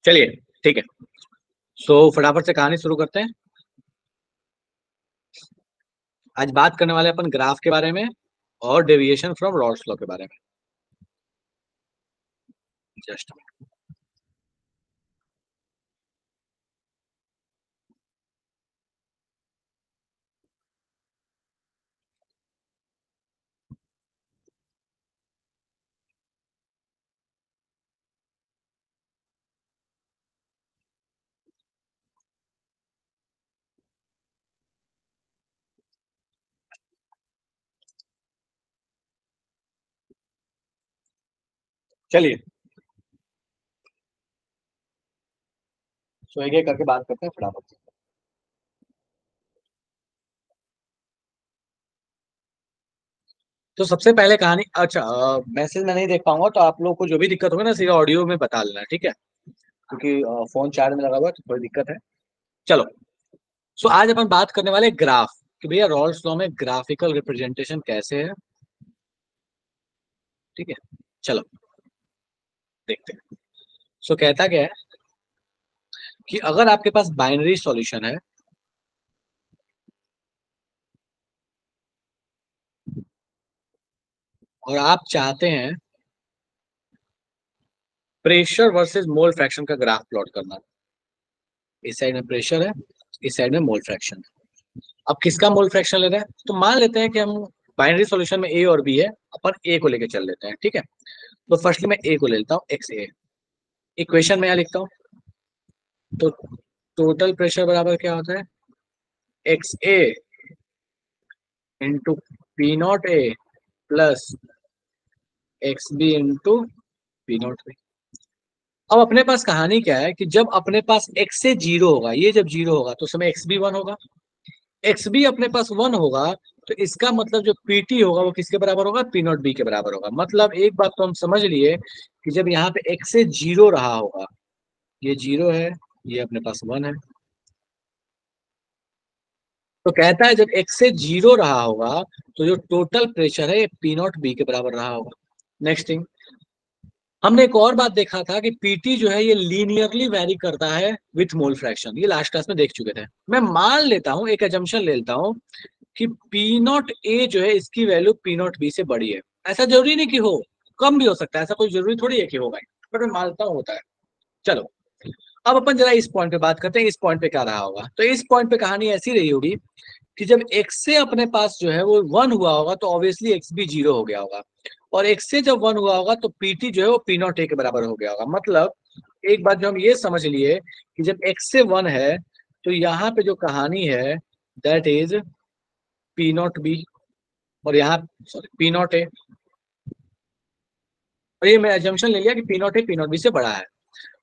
चलिए, ठीक है। सो फटाफट से कहानी शुरू करते हैं। आज बात करने वाले अपन ग्राफ के बारे में और डेविएशन फ्रॉम रॉल्स लॉ के बारे में। जस्ट चलिए, सो एक एक करके बात करते हैं फटाफट से। तो सबसे पहले कहानी, अच्छा, मैसेज में नहीं देख पाऊंगा तो आप लोग को जो भी दिक्कत होगी ना सीधा ऑडियो में बता लेना, ठीक है? क्योंकि फोन चार्ज में लगा हुआ है तो थोड़ी दिक्कत है। चलो, सो आज अपन बात करने वाले ग्राफ कि भैया रॉल्स लॉ में ग्राफिकल रिप्रेजेंटेशन कैसे है। ठीक है, चलो देखते हैं। सो कहता क्या है कि अगर आपके पास बाइनरी सॉल्यूशन है और आप चाहते हैं प्रेशर वर्सेस मोल फ्रैक्शन का ग्राफ प्लॉट करना। इस साइड में प्रेशर है, इस साइड में मोल फ्रैक्शन है। अब किसका मोल फ्रैक्शन लेना है तो मान लेते हैं कि हम बाइनरी सॉल्यूशन में ए और बी है, अपन ए को लेके चल लेते हैं, ठीक है? तो फर्स्टली मैं ए को ले लेता हूँ, एक्स ए। इक्वेशन में यहाँ लिखता हूँ। तो टोटल प्रेशर बराबर क्या होता है, X A into P naught A plus X B into P naught B. अब अपने पास कहानी क्या है कि जब अपने पास एक्स से जीरो होगा, ये जब जीरो होगा तो समय एक्स बी वन होगा, एक्स बी अपने पास वन होगा, तो इसका मतलब जो पीटी होगा वो किसके बराबर होगा, पी नॉट बी के बराबर होगा। मतलब एक बात तो हम समझ लिए कि जब यहाँ पे एक्स से जीरो रहा होगा, ये जीरो है, ये अपने पास वन है, तो कहता है जब एक्स से जीरो रहा होगा तो जो टोटल प्रेशर है ये पी नॉट बी के बराबर रहा होगा। नेक्स्ट थिंग, हमने एक और बात देखा था कि पीटी जो है ये लीनियरली वेरी करता है विथ मोल फ्रैक्शन, ये लास्ट क्लास में देख चुके थे। मैं मान लेता हूं, एक एजम्पशन ले लेता हूं कि पी नॉट ए जो है इसकी वैल्यू पी नॉट बी से बड़ी है। ऐसा जरूरी नहीं कि हो, कम भी हो सकता है, ऐसा कोई जरूरी थोड़ी है कि होगा, बट मैं मानता हूं होता है। चलो, अब अपन जरा इस पॉइंट पे बात करते हैं, इस पॉइंट पे क्या रहा होगा। तो इस पॉइंट पे कहानी ऐसी रही होगी कि जब एक्स से अपने पास जो है वो वन हुआ होगा तो ऑब्वियसली एक्स भी जीरो हो गया होगा, और एक्स से जब वन हुआ होगा तो पीटी जो है वो पी नॉट ए के बराबर हो गया होगा। मतलब एक बात जो हम ये समझ लिए कि जब एक्स से वन है तो यहाँ पे जो कहानी है that is P naught B, और यहाँ सॉरी पी नॉट ए, और ये मैं एजम्पशन ले लिया कि P naught A P naught B से बड़ा है।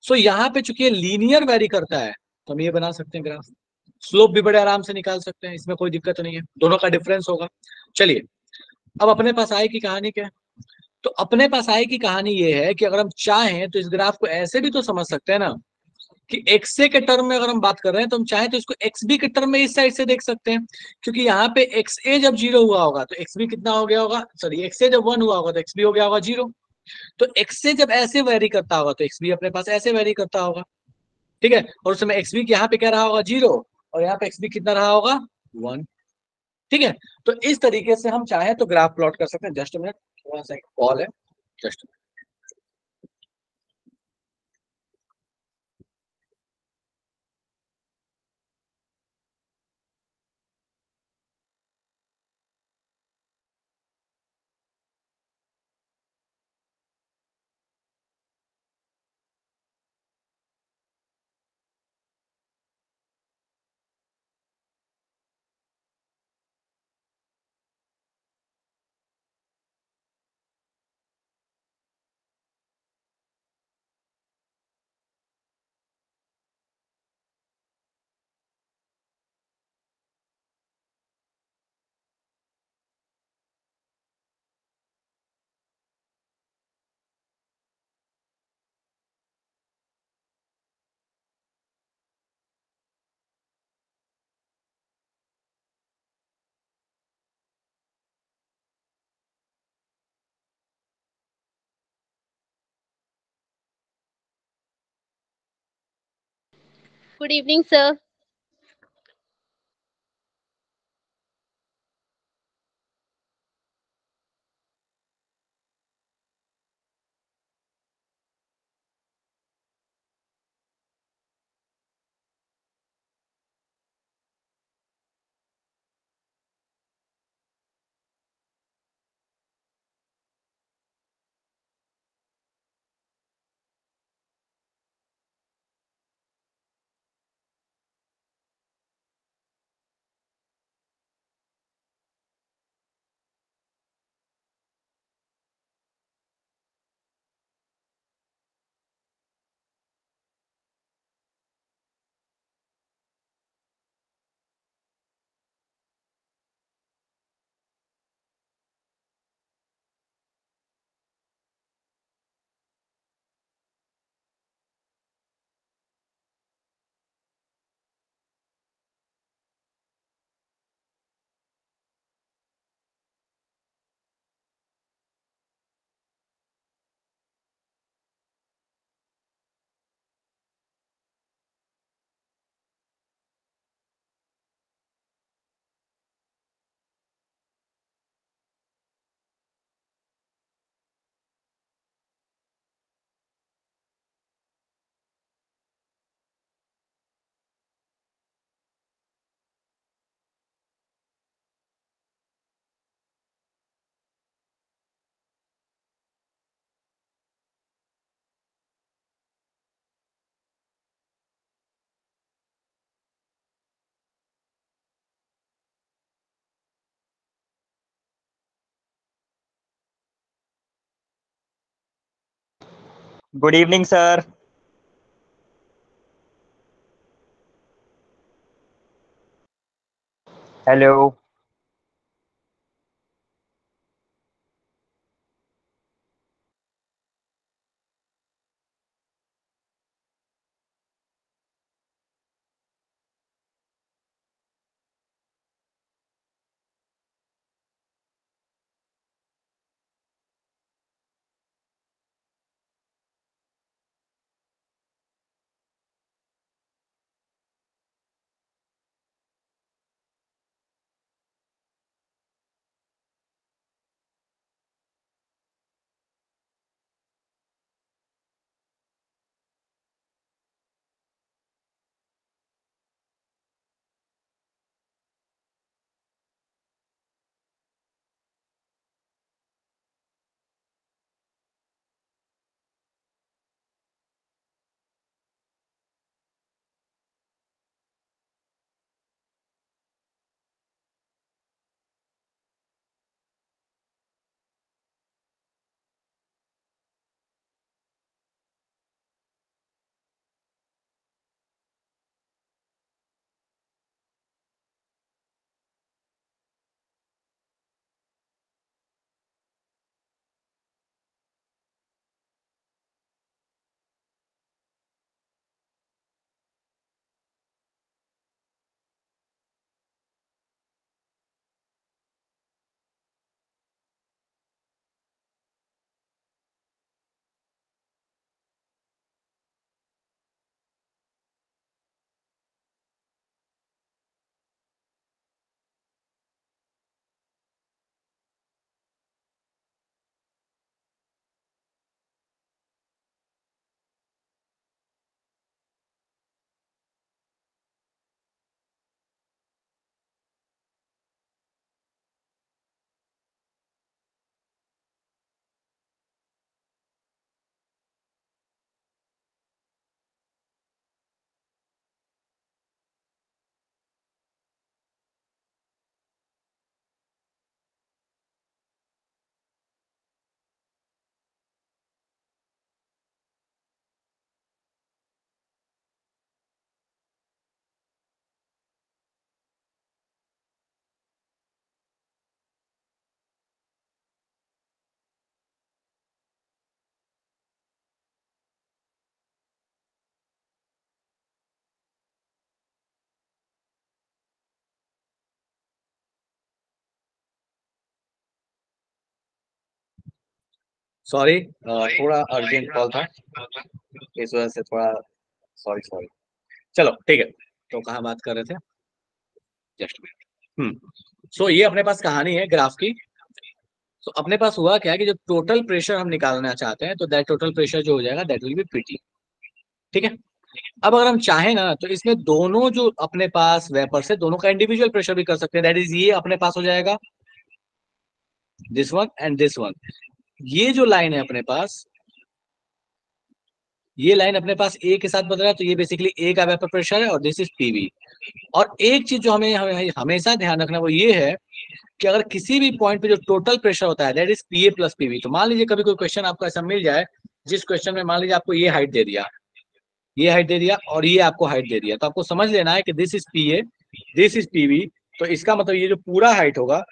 सो यहाँ पे चूंकि ये लीनियर वेरी करता है तो हम ये बना सकते हैं ग्राफ। स्लोप भी बड़े आराम से निकाल सकते हैं, इसमें कोई दिक्कत नहीं है, दोनों का डिफरेंस होगा। चलिए, अब अपने पास आई की कहानी क्या है। तो अपने पास आई की कहानी ये है कि अगर हम चाहें तो इस ग्राफ को ऐसे भी तो समझ सकते हैं ना कि एक्स ए के टर्म में अगर हम बात कर रहे हैं तो हम चाहें तो इसको एक्स बी के टर्म में इस साइड से देख सकते हैं। क्योंकि यहाँ पे एक्स ए जब जीरो हुआ होगा तो एक्स बी कितना हो गया होगा, सॉरी एक्स ए जब वन हुआ होगा तो एक्स बी हो गया होगा जीरो। तो एक्स से जब ऐसे वेरी करता होगा तो एक्स बी अपने पास ऐसे वेरी करता होगा, ठीक है? और उस समय एक्स बी यहाँ पे क्या रहा होगा, जीरो, और यहाँ पे एक्स बी कितना रहा होगा, वन। ठीक है, तो इस तरीके से हम चाहे तो ग्राफ प्लॉट कर सकते हैं। जस्ट मिनट, थोड़ा सा कॉल है, just. Good evening, sir. Good evening sir. Hello. Sorry, थोड़ा अर्जेंट कॉल था, इस वजह से थोड़ा, सॉरी सॉरी। चलो ठीक है, तो कहाँ बात कर रहे थे, जस्ट मिनट। सो ये अपने पास कहानी है ग्राफ की। तो अपने पास हुआ क्या है कि जो टोटल प्रेशर हम निकालना चाहते हैं तो दैट टोटल प्रेशर जो हो जाएगा दैट विल बी पीटी। ठीक है, अब अगर हम चाहें ना तो इसमें दोनों जो अपने पास वेपर्स है दोनों का इंडिविजुअल प्रेशर भी कर सकते हैं। दैट इज ये अपने पास हो जाएगा this one and this one. ये जो लाइन है अपने पास, ये लाइन अपने पास ए के साथ बदल रहा है तो ये बेसिकली ए का वेपर प्रेशर है और दिस इज पीवी। और एक चीज जो हमें हमेशा ध्यान रखना वो ये है कि अगर किसी भी पॉइंट पे जो टोटल प्रेशर होता है that is PA plus PV. तो मान लीजिए कभी कोई क्वेश्चन आपको ऐसा मिल जाए जिस क्वेश्चन में मान लीजिए आपको ये हाइट दे दिया, ये हाइट दे दिया और ये आपको हाइट दे दिया, तो आपको समझ लेना है कि this is PA, this is PV. तो इसका मतलब ये जो पूरा हाइट होगा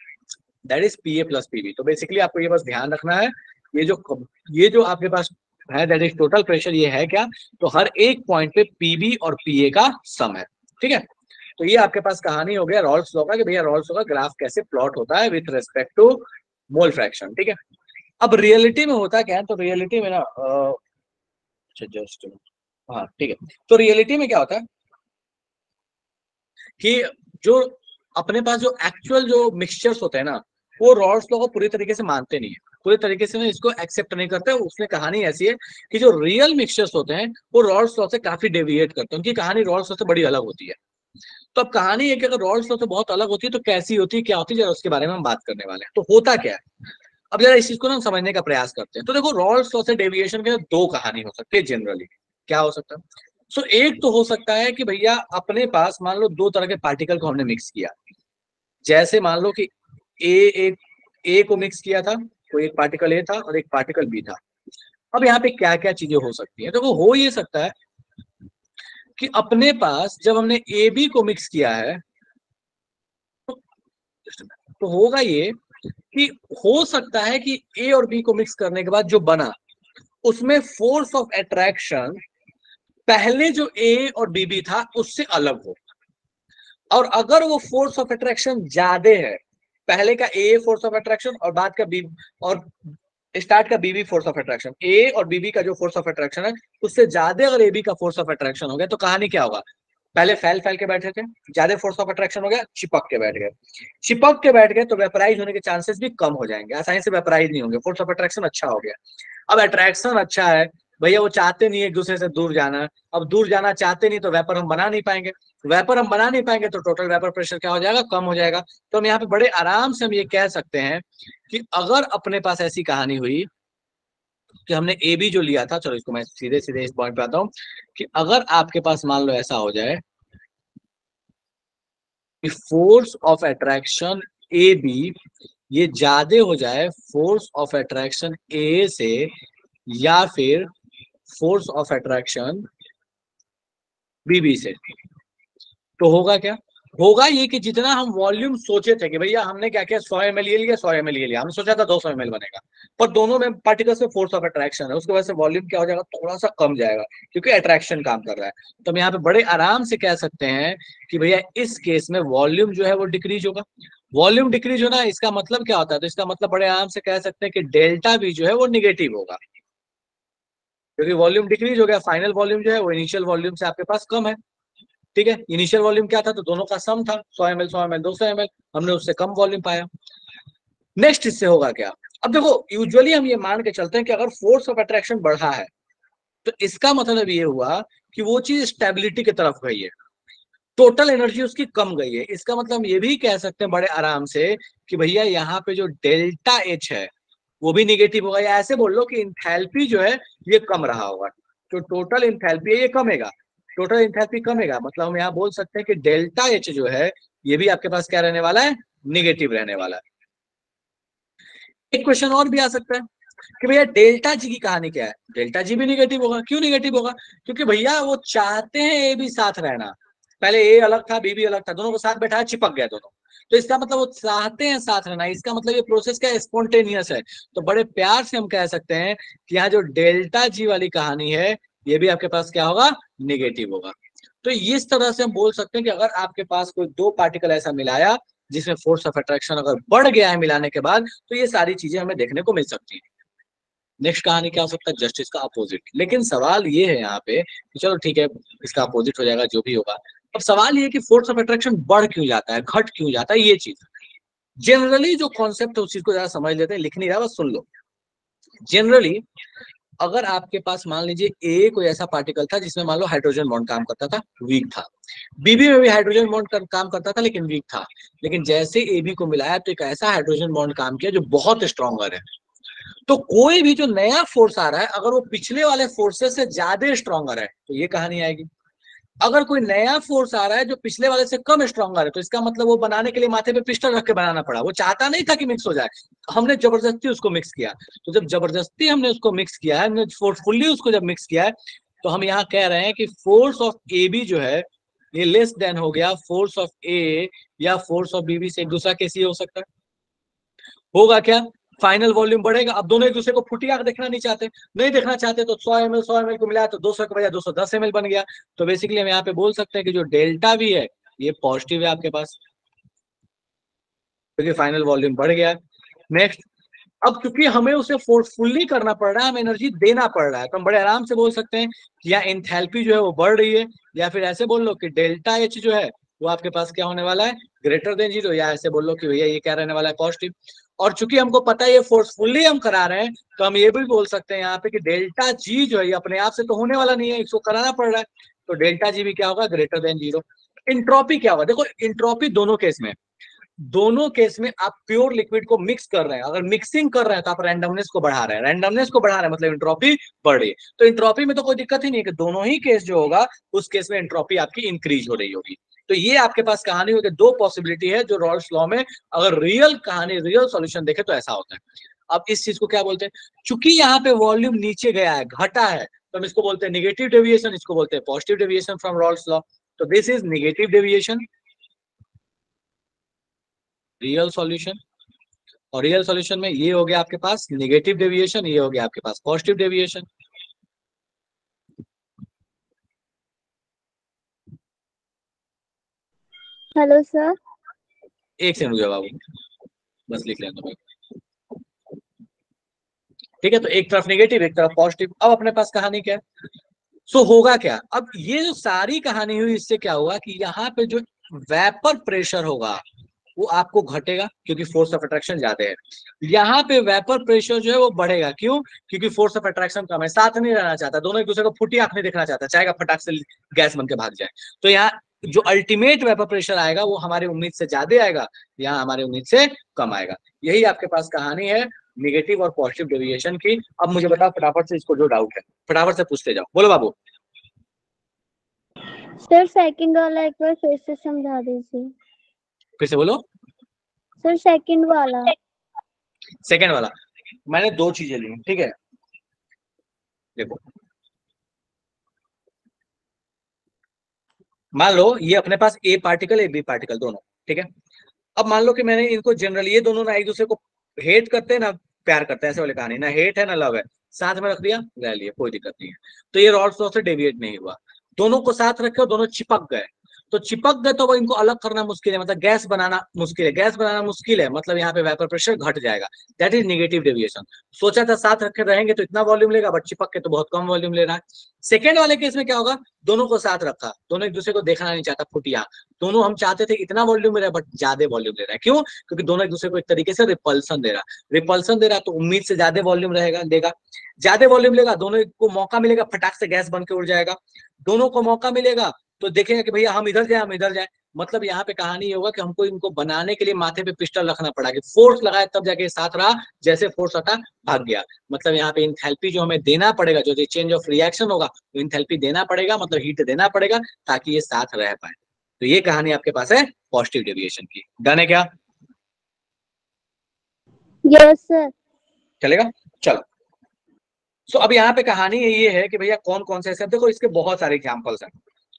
that is PA plus PV. तो बेसिकली आपको ये बस ध्यान रखना है ये जो आपके पास है दैट इज टोटल प्रेशर, ये है क्या, तो हर एक पॉइंट पे पीबी और पीए का सम है। ठीक है, तो ये आपके पास कहानी हो गया रॉल्स लॉ का कि भैया रॉल्स लॉ का ग्राफ कैसे प्लॉट होता है with respect to mole fraction. ठीक है, अब रियलिटी में होता क्या है, तो रियलिटी में ना जस्ट हाँ ठीक है, तो रियलिटी में क्या होता है कि जो अपने पास जो एक्चुअल जो मिक्सचर्स होते हैं ना वो रॉल्स लॉ को पूरी तरीके से मानते नहीं है, पूरी तरीके से इसको एक्सेप्ट नहीं करते। उसमें कहानी ऐसी है कि जो रियल मिक्सचर्स होते हैं वो रॉल्स लॉ से काफी डेविएट करते हैं, उनकी कहानी रॉल्स लॉ से बड़ी अलग होती है। तो अब कहानी है कि अगर रॉल्स लॉ से बहुत अलग होती है तो कैसी होती है, क्या होती है, जरा उसके बारे में हम बात करने वाले हैं। तो होता क्या है, अब जरा इस चीज को ना हम समझने का प्रयास करते हैं। तो देखो रॉल्स लॉ से डेविएशन के दो कहानी हो सकती है जनरली। क्या हो सकता है, सो एक तो हो सकता है कि भैया अपने पास मान लो दो तरह के पार्टिकल को हमने मिक्स किया। जैसे मान लो कि ए एक ए को मिक्स किया था, तो एक पार्टिकल ए था और एक पार्टिकल बी था। अब यहाँ पे क्या क्या चीजें हो सकती है, तो वो हो ये सकता है कि अपने पास जब हमने ए बी को मिक्स किया है तो होगा ये कि हो सकता है कि ए और बी को मिक्स करने के बाद जो बना उसमें फोर्स ऑफ अट्रैक्शन पहले जो ए और बी बी था उससे अलग हो। और अगर वो फोर्स ऑफ अट्रैक्शन ज्यादा है, पहले का ए फोर्स ऑफ अट्रैक्शन और बाद का बी और स्टार्ट का बीबी फोर्स ऑफ अट्रैक्शन, ए और बीबी का जो फोर्स ऑफ अट्रैक्शन है उससे ज्यादा अगर ए बी का फोर्स ऑफ अट्रैक्शन हो गया तो कहानी क्या होगा, पहले फैल फैल के बैठे थे, ज्यादा फोर्स ऑफ अट्रैक्शन हो गया, चिपक के बैठ गए। चिपक के बैठ गए तो वेपराइज होने के चांसेस भी कम हो जाएंगे, आसानी से वेपराइज नहीं होंगे, फोर्स ऑफ अट्रैक्शन अच्छा हो गया। अब अट्रैक्शन अच्छा है, भैया वो चाहते नहीं एक दूसरे से दूर जाना, अब दूर जाना चाहते नहीं तो वेपर हम बना नहीं पाएंगे, वेपर हम बना नहीं पाएंगे तो टोटल वेपर प्रेशर क्या हो जाएगा, कम हो जाएगा। तो हम यहाँ पे बड़े आराम से हम ये कह सकते हैं कि अगर अपने पास ऐसी कहानी हुई कि हमने ए बी जो लिया था, चलो इसको मैं सीधे सीधे इस पॉइंट पे आता हूँ कि अगर आपके पास मान लो ऐसा हो जाए कि force of attraction A B ये ज्यादा हो जाए फोर्स ऑफ अट्रैक्शन ए से या फिर फोर्स ऑफ अट्रैक्शन बीबी से, तो होगा क्या, होगा ये कि जितना हम वॉल्यूम सोचे थे कि भैया हमने क्या किया 100 ml ये लिया 100 ml ये लिया, हमने सोचा था 200 ml बनेगा, पर दोनों में पार्टिकल्स में फोर्स ऑफ अट्रैक्शन है, उसकी वजह से वॉल्यूम क्या हो जाएगा, थोड़ा सा कम जाएगा क्योंकि अट्रैक्शन काम कर रहा है। तो हम यहाँ पे बड़े आराम से कह सकते हैं कि भैया इस केस में वॉल्यूम जो है वो डिक्रीज होगा। वॉल्यूम डिक्रीज होना इसका मतलब क्या होता है, तो इसका मतलब बड़े आराम से कह सकते हैं कि डेल्टा भी जो है वो निगेटिव होगा, क्योंकि वॉल्यूम डिक्रीज हो गया, फाइनल वॉल्यूम जो है वो इनिशियल वॉल्यूम से आपके पास कम है। ठीक है, इनिशियल वॉल्यूम क्या था, तो दोनों का सम था 100 ml 100 ml 200 ml, हमने उससे कम वॉल्यूम पाया। नेक्स्ट इससे होगा क्या, अब देखो यूजुअली हम ये मान के चलते हैं कि अगर फोर्स ऑफ अट्रैक्शन बढ़ा है तो इसका मतलब ये हुआ कि वो चीज स्टेबिलिटी की तरफ गई है, टोटल एनर्जी उसकी कम गई है। इसका मतलब हम ये भी कह सकते हैं बड़े आराम से कि भैया यहाँ पे जो डेल्टा एच है वो भी निगेटिव होगा, या ऐसे बोल लो कि इंथैल्पी जो है ये कम रहा होगा, तो टोटल इंथैल्पी है ये कमेगा, टोटल इंथैल्पी कमेगा, मतलब हम यहाँ बोल सकते हैं कि डेल्टा एच जो है ये भी आपके पास क्या रहने वाला है, निगेटिव रहने वाला है। एक क्वेश्चन और भी आ सकता है कि भैया डेल्टा जी की कहानी क्या है, डेल्टा जी भी निगेटिव होगा, क्यों निगेटिव होगा, क्योंकि भैया वो चाहते हैं ए भी साथ रहना, पहले ए अलग था बी भी अलग था, दोनों को साथ बैठाया चिपक गया दोनों, तो इसका मतलब वो चाहते हैं साथ रहना, इसका मतलब ये प्रोसेस क्या स्पॉन्टेनियस है। तो बड़े प्यार से हम कह सकते हैं कि यहाँ जो डेल्टा जी वाली कहानी है ये भी आपके पास क्या होगा, निगेटिव होगा। तो इस तरह से हम बोल सकते हैं कि अगर आपके पास कोई दो पार्टिकल ऐसा मिलाया जिसमें फोर्स ऑफ अट्रैक्शन अगर बढ़ गया है मिलाने के बाद, तो ये सारी चीजें हमें देखने को मिल सकती है। नेक्स्ट कहानी क्या हो सकता है, जस्ट इसका अपोजिट। लेकिन सवाल ये है यहाँ पे कि चलो ठीक है इसका अपोजिट हो जाएगा जो भी होगा। अब सवाल ये कि फोर्स ऑफ अट्रैक्शन बढ़ क्यों जाता है, घट क्यों जाता है, ये चीज जनरली जो कॉन्सेप्ट है उस चीज को जरा समझ लेते हैं, लिख नहीं रहा बस सुन लो। जनरली अगर आपके पास मान लीजिए ए कोई ऐसा पार्टिकल था जिसमें मान लो हाइड्रोजन बॉन्ड काम करता था, वीक था, बीबी में भी हाइड्रोजन बॉन्ड काम करता था लेकिन वीक था, लेकिन जैसे एबी को मिलाया तो एक ऐसा हाइड्रोजन बॉन्ड काम किया जो बहुत स्ट्रॉन्गर है। तो कोई भी जो नया फोर्स आ रहा है अगर वो पिछले वाले फोर्सेस से ज्यादा स्ट्रॉन्गर है तो ये कहानी आएगी। अगर कोई नया फोर्स आ रहा है जो पिछले वाले से कम स्ट्रॉन्गर है तो इसका मतलब वो बनाने के लिए माथे पे पिस्टल रख के बनाना पड़ा, वो चाहता नहीं था कि मिक्स हो जाए, हमने जबरदस्ती उसको मिक्स किया। तो जब जबरदस्ती हमने उसको मिक्स किया है, हमने फोर्सफुली उसको जब मिक्स किया है, तो हम यहाँ कह रहे हैं कि फोर्स ऑफ ए बी जो है ये लेस देन हो गया फोर्स ऑफ ए या फोर्स ऑफ बीबी से। एक दूसरा केस ये हो सकता है, होगा क्या, फाइनल वॉल्यूम बढ़ेगा। अब दोनों एक दूसरे को फुटी आंख देखना नहीं देखना चाहते तो 100 ml को मिलाया तो 200 के बजाय 210 ml बन गया। तो बेसिकली हम यहाँ पे बोल सकते हैं कि जो डेल्टा भी है ये पॉजिटिव है आपके पास, क्योंकि फाइनल वॉल्यूम बढ़ गया। नेक्स्ट, अब क्योंकि हमें उसे फोर्सफुली करना पड़ रहा है, हमें एनर्जी देना पड़ रहा है, तो हम बड़े आराम से बोल सकते हैं कि या एंथैल्पी जो है वो बढ़ रही है, या फिर ऐसे बोल लो कि डेल्टा एच जो है वो आपके पास क्या होने वाला है, ग्रेटर देन 0, या ऐसे बोल लो कि भैया ये क्या रहने वाला है, पॉजिटिव। और चूंकि हमको पता है ये फोर्सफुली हम करा रहे हैं तो हम ये भी बोल सकते हैं यहाँ पे कि डेल्टा जी जो है ये अपने आप से तो होने वाला नहीं है, इसको कराना पड़ रहा है, तो डेल्टा जी भी क्या होगा, ग्रेटर देन 0। इंट्रोपी क्या होगा, देखो इंट्रोपी दोनों केस में आप प्योर लिक्विड को मिक्स कर रहे हैं, अगर मिक्सिंग कर रहे हैं तो आप रैंडमनेस को बढ़ा रहे हैं, रैंडमनेस को बढ़ा रहे हैं मतलब इंट्रोपी बढ़ रही है। तो इंट्रोपी में तो कोई दिक्कत ही नहीं है कि दोनों ही केस जो होगा उस केस में इंट्रोपी आपकी इंक्रीज हो रही होगी। तो ये आपके पास कहानी होगी, दो पॉसिबिलिटी है जो रॉल्स लॉ में अगर रियल कहानी रियल सॉल्यूशन देखे तो ऐसा होता है। अब इस चीज को क्या बोलते हैं, चूंकि यहाँ पे वॉल्यूम नीचे गया है, घटा है, तो हम इसको बोलते हैं निगेटिव डेविएशन, इसको बोलते हैं positive deviation from Raoult's law. तो this is negative deviation, real solution. और रियल सॉल्यूशन में ये हो गया आपके पास नेगेटिव डेविएशन, ये हो गया आपके पास पॉजिटिव डेविएशन। Hello sir. एक सेकंड रुक जाओ बाबू, बस लिख लेना भाई, ठीक है। तो एक तरफ नेगेटिव एक तरफ पॉजिटिव। अब अपने पास कहानी क्या है, सो होगा क्या, अब ये जो सारी कहानी हुई इससे क्या हुआ कि यहाँ पे जो वेपर प्रेशर होगा वो आपको घटेगा क्योंकि फोर्स ऑफ अट्रैक्शन ज्यादा है। यहाँ पे वेपर प्रेशर जो है वो बढ़ेगा, क्यों, क्योंकि फोर्स ऑफ अट्रैक्शन कम है, साथ नहीं रहना चाहता, दोनों एक दूसरे को फुटी आंख नहीं देखना चाहता, चाहेगा फटाक से गैस बन के भाग जाए। तो यहाँ जो अल्टीमेट वेपर प्रेशर आएगा वो हमारी उम्मीद से ज्यादा आएगा, यहाँ हमारी उम्मीद से कम आएगा। यही आपके पास कहानी है निगेटिव और पॉजिटिव डेविएशन की। अब मुझे बताओ फटाफट से, इसको जो डाउट है फटाफट से पूछते जाओ, बोलो बाबू। सर सेकंड वाला एक बार फिर से समझा दीजिए। फिर से बोलो सर सेकंड वाला। सेकंड वाला, मैंने दो चीजें ली, ठीक है। देखो मान लो ये अपने पास ए पार्टिकल ए बी पार्टिकल दोनों, ठीक है। अब मान लो कि मैंने इनको जनरली ये दोनों ना एक दूसरे को हेट करते हैं ना प्यार करते हैं, ऐसे वाले कहानी, ना हेट है ना लव है, साथ में रख दिया, रह लिए, कोई दिक्कत नहीं है। तो ये रॉल्स लॉ से डेविएट नहीं हुआ, दोनों को साथ रखे और दोनों चिपक गए, तो चिपक गए तो वो इनको अलग करना मुश्किल है, मतलब गैस बनाना मुश्किल है, गैस बनाना मुश्किल है, मतलब यहाँ पे वेपर प्रेशर घट जाएगा, दैट इज नेगेटिव डेविएशन। सोचा था साथ रखे रहेंगे तो इतना वॉल्यूम लेगा, बट चिपक के तो बहुत कम वॉल्यूम ले रहा है। सेकेंड वाले केस में क्या होगा, दोनों को साथ रखा, दोनों एक दूसरे को देखना नहीं चाहता फुटिया, दोनों हम चाहते थे इतना वॉल्यूम ले रहा है बट ज्यादा वॉल्यूम ले रहा है, क्यों, क्योंकि दोनों एक दूसरे को एक तरीके से रिपल्सन दे रहा है, रिपल्सन दे रहा तो उम्मीद से ज्यादा वॉल्यूम रहेगा, देगा, ज्यादा वॉल्यूम लेगा, दोनों को मौका मिलेगा फटाक से गैस बन के उड़ जाएगा, दोनों को मौका मिलेगा तो देखेंगे कि भैया हम इधर जाए हम इधर जाए। मतलब यहाँ पे कहानी ये होगा कि हमको इनको बनाने के लिए माथे पे पिस्टल रखना पड़ा, कि फोर्स लगाए तब जाके साथ रहा, जैसे फोर्स हटा भाग गया। मतलब यहाँ पे इंथैल्पी जो हमें देना पड़ेगा, जो चेंज ऑफ रिएक्शन होगा वो इंथैल्पी देना पड़ेगा, मतलब हीट देना पड़ेगा ताकि ये साथ रह पाए। तो ये कहानी आपके पास है पॉजिटिव डेविएशन की। डन है क्या? Yes sir. चलेगा, चलो। सो अब यहाँ पे कहानी ये है कि भैया कौन कौन से ऐसे, देखो इसके बहुत सारे एग्जाम्पल्स हैं,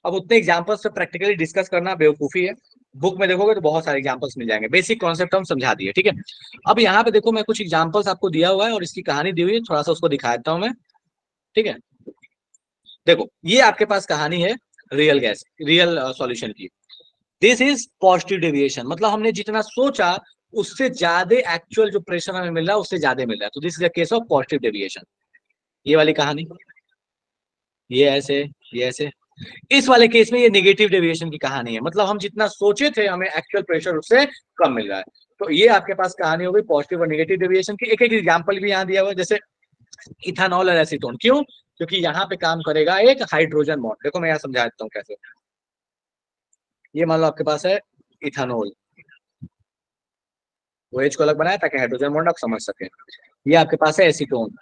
अब उतने एग्जाम्पल्स पे प्रैक्टिकली डिस्कस करना बेवकूफी है, बुक में देखोगे तो बहुत सारे एग्जाम्पल्स मिल जाएंगे, बेसिक कॉन्सेप्ट हम समझा दिए, ठीक है। अब यहाँ पे देखो मैं कुछ एग्जाम्पल्स आपको दिया हुआ है और इसकी कहानी दी हुई है, थोड़ा सा उसको दिखा देता हूँ मैं, ठीक है। देखो ये आपके पास कहानी है रियल गैस, रियल सॉल्यूशन की। दिस इज पॉजिटिव डेविएशन, मतलब हमने जितना सोचा उससे ज्यादा एक्चुअल जो प्रेशर हमें मिल रहा है उससे ज्यादा मिल रहा है, तो this is a case of positive deviation. ये वाली कहानी, ये ऐसे, ये ऐसे। इस वाले केस में ये नेगेटिव डेविएशन की कहानी है, मतलब हम जितना सोचे थे हमें एक्चुअल प्रेशर उससे कम मिल रहा है। तो ये आपके पास कहानी हो गई पॉजिटिव और नेगेटिव डेविएशन की। एक एक एग्जांपल भी यहाँ दिया हुआ है, जैसे इथानॉल और एसीटोन। क्यों? क्योंकि यहाँ पे काम करेगा एक हाइड्रोजन बॉन्ड। देखो मैं यहाँ समझा देता हूँ कैसे। ये मान लो आपके पास है इथानॉल, वो एच को अलग बनाया ताकि हाइड्रोजन बॉन्ड आप समझ सके। ये आपके पास है एसीटोन,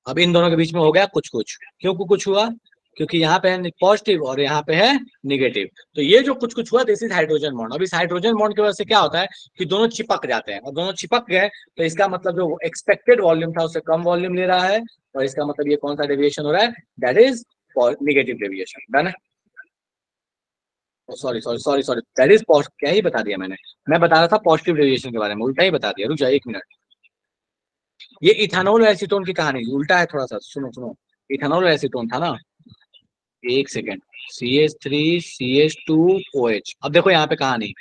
अब इन दोनों के बीच में हो गया कुछ कुछ। क्यों कुछ हुआ? क्योंकि यहाँ पे है पॉजिटिव और यहाँ पे है निगेटिव, तो ये जो कुछ कुछ हुआ दिस इज हाइड्रोजन बॉन्ड। अब इस हाइड्रोजन बॉन्ड की वजह से क्या होता है कि दोनों चिपक जाते हैं, और दोनों चिपक गए तो इसका मतलब जो एक्सपेक्टेड वॉल्यूम था उससे कम वॉल्यूम ले रहा है, और इसका मतलब ये कौन सा डेविएशन हो रहा है? That is negative deviation. Done है? Sorry sorry sorry sorry, that is क्या ही बता दिया मैंने, मैं बता रहा था पॉजिटिव डेविएशन के बारे में, उल्टा ही बता दिया। रुक जाए 1 मिनट। ये इथानॉल और एसीटोन की कहानी उल्टा है थोड़ा सा, सुनो सुनो। इथानॉल और एसीटोन था ना, 1 सेकेंड। CH3 CH2OH। अब देखो यहाँ पे कहानी,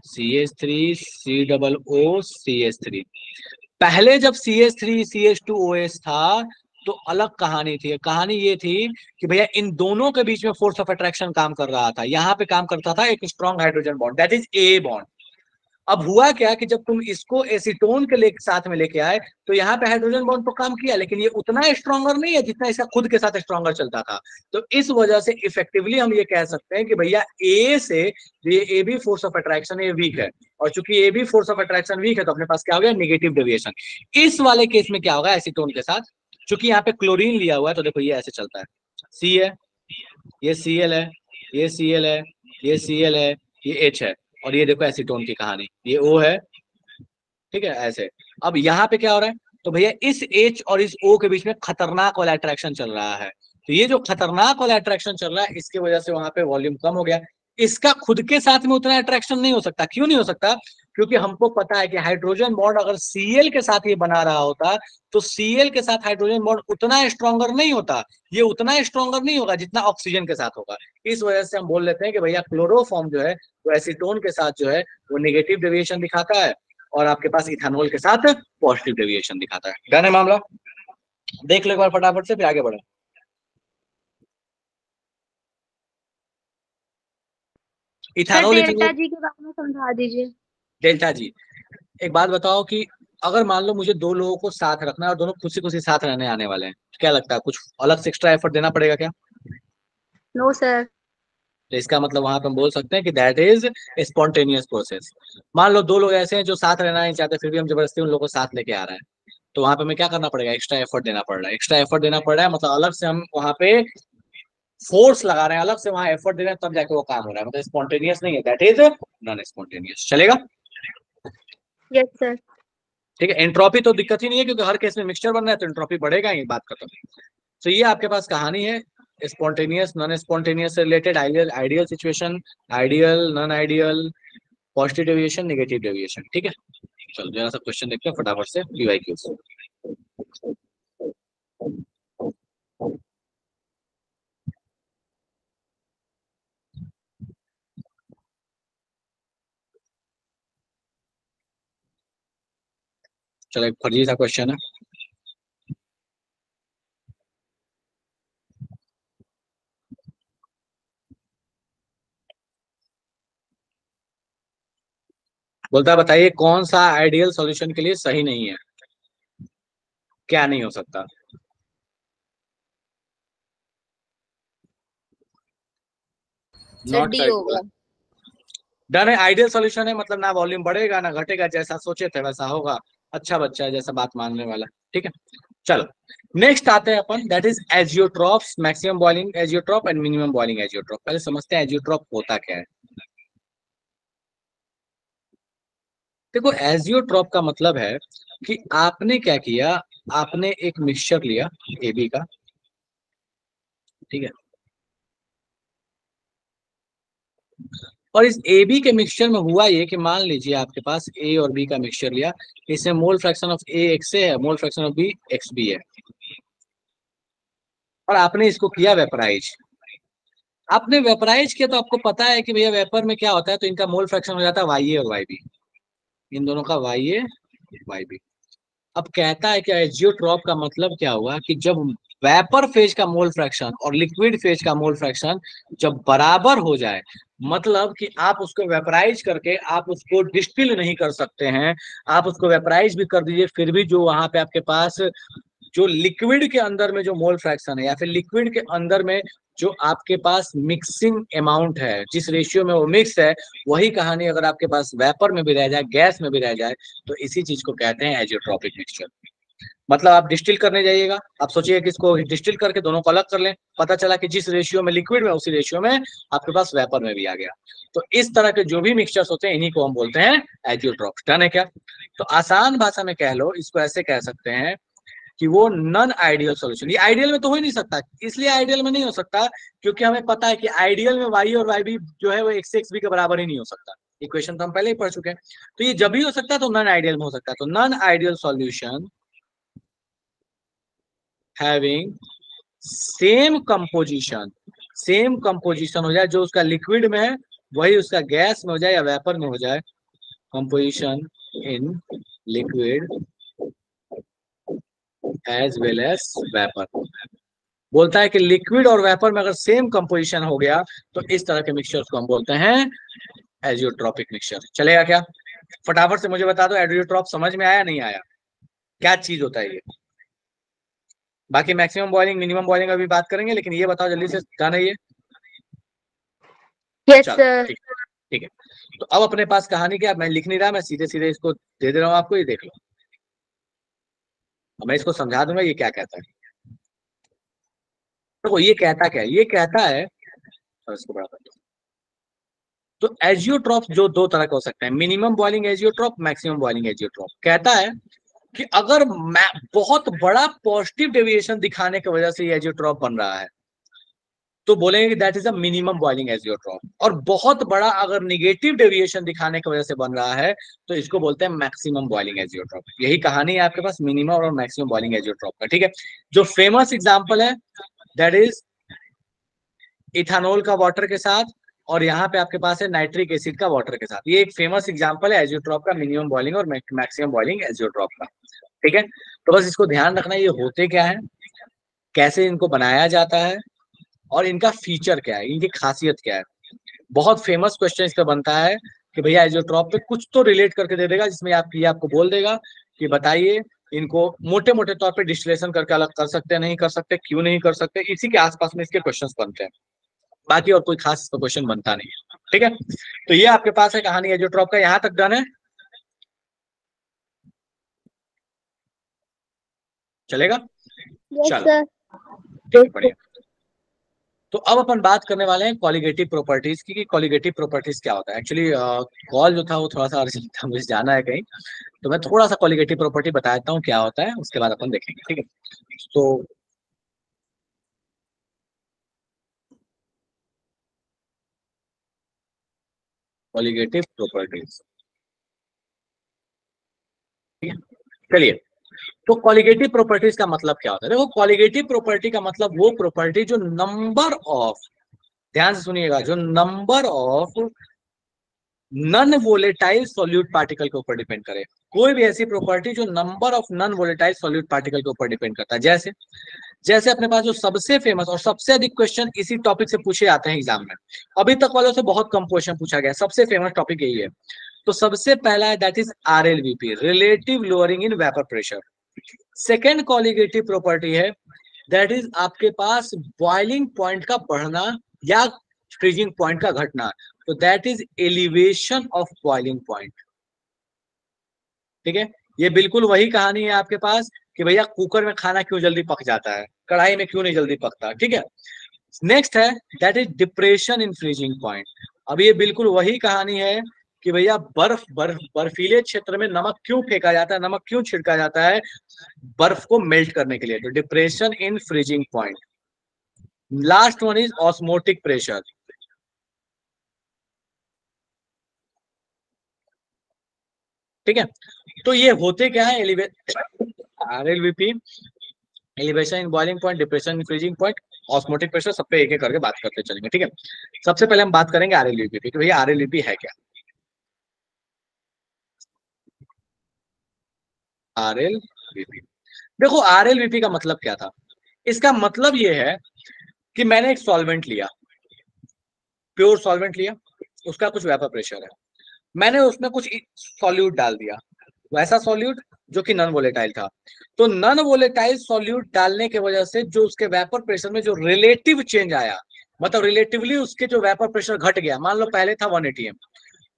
CH3 COO CH3। पहले जब CH3 CH2OH था तो अलग कहानी थी। कहानी ये थी कि भैया इन दोनों के बीच में फोर्स ऑफ अट्रैक्शन काम कर रहा था। यहाँ पे काम करता था एक strong hydrogen bond, that is a bond. अब हुआ क्या कि जब तुम इसको एसीटोन के साथ में लेके आए तो यहाँ पे हाइड्रोजन बॉन्ड तो काम किया, लेकिन ये उतना स्ट्रॉन्गर नहीं है जितना इसका खुद के साथ स्ट्रॉन्गर चलता था। तो इस वजह से इफेक्टिवली हम ये कह सकते हैं कि भैया ए से ये ए भी फोर्स ऑफ अट्रैक्शन ये वीक है, और चूंकि ए भी फोर्स ऑफ अट्रैक्शन वीक है तो अपने पास क्या हो गया? Negative deviation. इस वाले केस में क्या होगा एसीटोन के साथ? चूंकि यहाँ पे क्लोरीन लिया हुआ है तो देखो ये ऐसे चलता है, सी है, ये Cl है, ये Cl है, ये Cl है, ये H है, और ये देखो एसीटोन की कहानी, ये O है। ठीक है ऐसे। अब यहाँ पे क्या हो रहा है? तो भैया इस H और इस O के बीच में खतरनाक वाला अट्रैक्शन चल रहा है। तो ये जो खतरनाक वाला अट्रैक्शन चल रहा है इसकी वजह से वहां पे वॉल्यूम कम हो गया। इसका खुद के साथ में उतना अट्रैक्शन नहीं हो सकता। क्यों नहीं हो सकता? क्योंकि हमको पता है कि हाइड्रोजन बॉन्ड अगर Cl के साथ ये बना रहा होता तो Cl के साथ हाइड्रोजन बॉन्ड उतना स्ट्रॉन्गर नहीं होता, ये उतना स्ट्रॉन्गर नहीं होगा जितना ऑक्सीजन के साथ होगा। इस वजह से हम बोल लेते हैं कि भैया क्लोरोफॉर्म जो है वो एसीटोन के साथ जो है वो निगेटिव डेविएशन दिखाता है, और आपके पास इथानॉल के साथ पॉजिटिव डेविएशन दिखाता है। डन है मामला? देख लो एक बार फटाफट से फिर आगे बढ़े। इथानॉल डेल्टा जी के बारे में समझा दीजिए। डेल्टा जी, एक बात बताओ कि अगर मान लो मुझे दो लोगों को साथ रखना है और दोनों खुशी खुशी साथ रहने आने वाले हैं, तो क्या लगता है कुछ अलग से एक्स्ट्रा एफर्ट देना पड़ेगा क्या? No sir. तो इसका मतलब वहां पे हम बोल सकते हैं कि दैट इज स्पॉन्टेनियस प्रोसेस। मान लो दो लोग ऐसे हैं जो साथ रहना नहीं चाहते फिर भी हम जबरदस्ती उन लोगों को साथ लेके आ रहे हैं, तो वहां पे हमें क्या करना पड़ेगा? एक्स्ट्रा एफर्ट देना पड़ रहा है। एक्स्ट्रा एफर्ट देना पड़ रहा है मतलब अलग से हम वहां पे फोर्स लगा रहे हैं, अलग से वहां एफर्ट दे रहे हैं, तब जाके वो काम हो रहा है। मतलब स्पॉन्टेनियस नहीं है, दैट इज नॉन स्पॉन्टेनियस। चलेगा? Yes sir. ठीक है। एंट्रोपी तो दिक्कत ही नहीं है क्योंकि हर केस में मिक्सचर बन रहा है तो एंट्रोपी बढ़ेगा ही, बात खत्म। तो ये आपके पास कहानी है स्पॉन्टेनियस नॉन स्पॉन्टेनियस से related, ideal ideal situation, ideal non ideal, positive deviation negative deviation. ठीक है, चलो जरा सा क्वेश्चन देखते हैं फटाफट से पीवाईक्यू से। चलो एक फर्जी सा क्वेश्चन है। बोलता है बताइए कौन सा आइडियल सॉल्यूशन के लिए सही नहीं है? क्या नहीं हो सकता? Not D correct. होगा। डन है। आइडियल सॉल्यूशन है मतलब ना वॉल्यूम बढ़ेगा ना घटेगा, जैसा सोचे थे वैसा होगा। अच्छा बच्चा है जैसा बात मानने वाला। ठीक है, चलो नेक्स्ट आते हैं अपन, that is azeotrope, maximum boiling azeotrope and minimum boiling azeotrope. पहले समझते हैं एजियोट्रॉप होता क्या है। देखो एजियोट्रॉप का मतलब है कि आपने क्या किया, आपने एक मिक्सचर लिया AB का, ठीक है, और इस ए बी के मिक्सचर में हुआ ये कि मान लीजिए आपके पास ए और बी का मिक्सचर लिया, इसमें mole fraction of A X A है, mole fraction of B X B है, और आपने इसको किया वेपराइज। आपने वेपराइज किया तो आपको पता है कि भैया वेपर में क्या होता है, तो इनका मोल फ्रैक्शन हो जाता है वाई ए और वाई बी, इन दोनों का वाई ए वाई बी। अब कहता है कि एजियोट्रॉप का मतलब क्या हुआ कि जब वेपर फेज का मोल फ्रैक्शन और लिक्विड फेज का मोल फ्रैक्शन जब बराबर हो जाए, मतलब कि आप उसको वेपराइज करके आप उसको डिस्टिल नहीं कर सकते हैं, आप उसको वेपराइज भी कर दीजिए फिर भी जो वहां पे आपके पास जो लिक्विड के अंदर में जो मोल फ्रैक्शन है या फिर लिक्विड के अंदर में जो आपके पास मिक्सिंग अमाउंट है, जिस रेशियो में वो मिक्स है, वही कहानी अगर आपके पास वेपर में भी रह जाए, गैस में भी रह जाए, तो इसी चीज को कहते हैं एजियोट्रॉपिक मिक्सचर। मतलब आप डिस्टिल करने जाइएगा, आप सोचिए कि इसको डिस्टिल करके दोनों को अलग कर लें, पता चला कि जिस रेशियो में लिक्विड में उसी रेशियो में आपके पास वेपर में भी आ गया। तो इस तरह के जो भी मिक्सचर्स होते हैं इन्हीं को हम बोलते हैं एजियोट्रॉप्स। डन है क्या? तो आसान भाषा में कह लो, इसको ऐसे कह सकते हैं कि वो नॉन आइडियल सॉल्यूशन। ये आइडियल में तो हो ही नहीं सकता, इसलिए आइडियल में नहीं हो सकता क्योंकि हमें पता है कि आइडियल में वाई और वाई बी जो है वो एक्स एक्स बी के बराबर ही नहीं हो सकता। इक्वेशन तो हम पहले ही पढ़ चुके हैं। तो ये जब भी हो सकता है तो नॉन आइडियल में हो सकता है। तो non ideal solution having same composition, same composition हो जाए, जो उसका लिक्विड में है वही उसका गैस में हो जाए या वेपर में हो जाए, composition in liquid as well as vapour. बोलता है कि लिक्विड और वेपर में अगर सेम कंपोजिशन हो गया तो इस तरह के मिक्सचर को हम बोलते हैं एजियोट्रॉपिक मिक्सचर। चलेगा क्या? फटाफट से मुझे बता दो, एजियोट्रॉप समझ में आया नहीं आया, क्या चीज होता है ये? बाकी मैक्सिमम बॉइलिंग मिनिमम बॉइलिंग अभी बात करेंगे, लेकिन ये बताओ जल्दी से, जान है ये? यस चलो सर। ठीक है। तो अब अपने पास कहानी क्या, मैं लिख नहीं रहा, मैं सीधे सीधे इसको दे दे रहा हूँ आपको, ये देख लो। मैं इसको समझा दूंगा ये क्या कहता है। तो ये कहता क्या है? ये कहता है, इसको बड़ा कर दो। तो एजियोट्रॉप जो दो तरह के हो सकते हैं, minimum boiling azeotrope, maximum boiling azeotrope. कहता है कि अगर बहुत बड़ा पॉजिटिव डेविएशन दिखाने की वजह से ये एजियोट्रॉप बन रहा है तो बोलेंगे कि that is a minimum boiling azeotrope, और बहुत बड़ा अगर निगेटिव डेविएशन दिखाने की वजह से बन रहा है तो इसको बोलते हैं मैक्सिमम बॉइलिंग एजियोट्रॉप। यही कहानी है आपके पास मिनिमम और मैक्सिमम बॉइलिंग एजियोट्रॉप का। ठीक है, जो फेमस एग्जांपल है दैट इज इथानॉल का वाटर के साथ, और यहाँ पे आपके पास है नाइट्रिक एसिड का वाटर के साथ। ये एक फेमस एग्जांपल है एजियोट्रॉप का, मिनिमम बॉइलिंग और मैक्सिमम बॉइलिंग एजियोट्रॉप का। ठीक है, तो बस इसको ध्यान रखना, ये होते क्या है, कैसे इनको बनाया जाता है, और इनका फीचर क्या है, इनकी खासियत क्या है। बहुत फेमस क्वेश्चन इस पे बनता है कि भैया एजियोट्रॉप पे कुछ तो रिलेट करके दे देगा, जिसमें आपको बोल देगा कि बताइए इनको मोटे मोटे तौर पे डिस्टिलेशन करके अलग कर सकते हैं, नहीं कर सकते, क्यों नहीं कर सकते, इसी के आसपास में इसके क्वेश्चंस बनते हैं। बाकी और कोई खास क्वेश्चन बनता नहीं है। ठीक है, तो ये आपके पास है कहानी एजियोट्रॉप का। यहां तक डन है? चलेगा? यस चलो सर। ठीक है, बढ़िया। तो अब अपन बात करने वाले हैं कॉलिगेटिव प्रॉपर्टीज की, कि कॉलिगेटिव प्रॉपर्टीज क्या होता है। एक्चुअली कॉल जो था वो थोड़ा सा अर्जेंट था, मुझे जाना है कहीं, तो मैं थोड़ा सा कॉलिगेटिव प्रॉपर्टी बता देता हूँ क्या होता है, उसके बाद अपन देखेंगे। ठीक है, तो कॉलिगेटिव प्रॉपर्टीज, ठीक है, चलिए। तो कॉलिगेटिव प्रॉपर्टीज का मतलब क्या होता है? देखो, कॉलिगेटिव प्रॉपर्टी का मतलब वो प्रॉपर्टी जो नंबर ऑफ, ध्यान से सुनिएगा, जो number of non volatile solute particle के ऊपर डिपेंड करे। कोई भी ऐसी प्रॉपर्टी जो number of non volatile solute particle के ऊपर डिपेंड करता है। जैसे जैसे अपने पास जो सबसे फेमस और सबसे अधिक क्वेश्चन इसी टॉपिक से पूछे जाते हैं एग्जाम में, अभी तक वालों से बहुत कम क्वेश्चन पूछा गया, सबसे फेमस टॉपिक यही है। तो सबसे पहला है that is RLVP, relative lowering in vapour pressure. Second colligative property है दैट इज आपके पास बॉइलिंग पॉइंट का बढ़ना या फ्रीजिंग पॉइंट का घटना, तो that is elevation of boiling point. ठीक है, ये बिल्कुल वही कहानी है आपके पास कि भैया कुकर में खाना क्यों जल्दी पक जाता है, कढ़ाई में क्यों नहीं जल्दी पकता। ठीक है, नेक्स्ट है that is depression in freezing point. अब ये बिल्कुल वही कहानी है कि भैया बर्फीले क्षेत्र में नमक क्यों फेंका जाता है, नमक क्यों छिड़का जाता है, बर्फ को मेल्ट करने के लिए, तो depression in freezing point. Last one is osmotic pressure. ठीक है। तो ये होते क्या है, RLVP, elevation in boiling point, depression in freezing point, osmotic pressure, सब पे एक एक करके बात करते चलेंगे। ठीक है, सबसे पहले हम बात करेंगे RLVP की, तो भैया RLVP है क्या? RLVP, देखो RLVP का मतलब क्या था। इसका मतलब ये है कि मैंने एक सॉल्वेंट लिया, प्योर सॉल्वेंट लिया, उसका कुछ वेपर प्रेशर है, मैंने उसमें कुछ सॉल्यूट डाल दिया, वैसा सॉल्यूट जो कि नॉन वोलेटाइल था। तो नॉन वोलेटाइल सॉल्यूट डालने की वजह से जो उसके वेपर प्रेशर में जो रिलेटिव चेंज आया, मतलब रिलेटिवली उसके जो वेपर प्रेशर घट गया, मान लो पहले था 1 atm,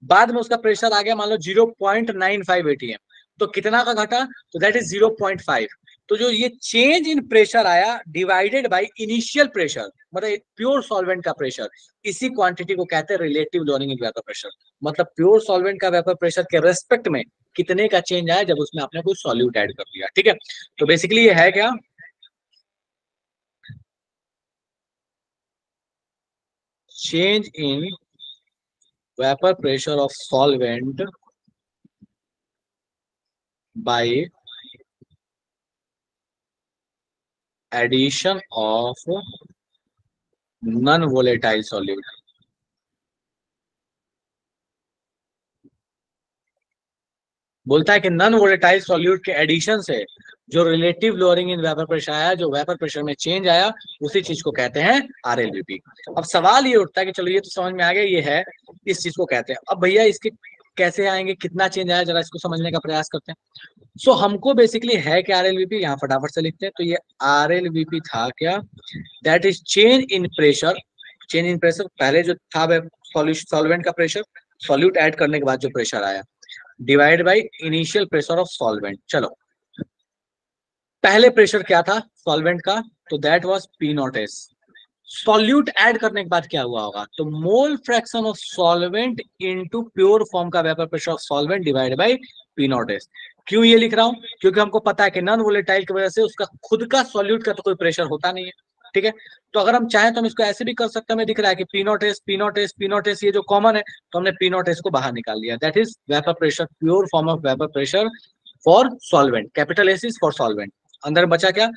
बाद में उसका प्रेशर आ गया मान लो 0.95 atm, तो कितना का घटा, तो दैट इज 0.5। तो जो ये चेंज इन प्रेशर आया डिवाइडेड बाय इनिशियल प्रेशर, मतलब प्योर सॉल्वेंट का प्रेशर, इसी क्वांटिटी को कहते हैं relative lowering in vapour pressure. मतलब प्योर सॉल्वेंट का वेपर प्रेशर के रेस्पेक्ट में कितने का चेंज आया जब उसमें आपने कुछ सॉल्यूट ऐड कर दिया। ठीक है, तो बेसिकली ये है क्या, change in vapour pressure of solvent by addition of non volatile solute. बोलता है कि नॉन वोलेटाइल सॉल्यूट के एडिशन से जो relative lowering in vapour pressure आया, जो वेपर प्रेशर में चेंज आया, उसी चीज को कहते हैं RLVP। अब सवाल ये उठता है कि चलो ये तो समझ में आ गया, ये है, इस चीज को कहते हैं। अब भैया इसके कैसे आएंगे, कितना चेंज आया, जरा इसको समझने का प्रयास करते हैं। सो हमको बेसिकली है क्या RLVP, यहाँ फटाफट से लिखते हैं। तो ये RLVP था क्या, that is change in pressure, change in pressure, पहले जो था सॉल्वेंट का प्रेशर, सॉल्यूट ऐड करने के बाद जो प्रेशर आया, divide by initial pressure of solvent. चलो पहले प्रेशर क्या था सॉल्वेंट का, तो that was P0S। Solute add करने के बाद क्या हुआ होगा, तो mole fraction of solvent into pure form का vapour pressure of solvent divide by P0S। क्यों ये लिख रहा हूं, क्योंकि हमको पता है कि नॉन वोलेटाइल की वजह से उसका खुद का सॉल्यूट का तो कोई प्रेशर होता नहीं है। ठीक है, तो अगर हम चाहें तो हम इसको ऐसे भी कर सकते हैं, हमें दिख रहा है कि P0S ये जो कॉमन है, तो हमने P0S को बाहर निकाल लिया, that is vapour pressure, pure form of vapour pressure for solvent, capital S is for solvent. अंदर बचा क्या,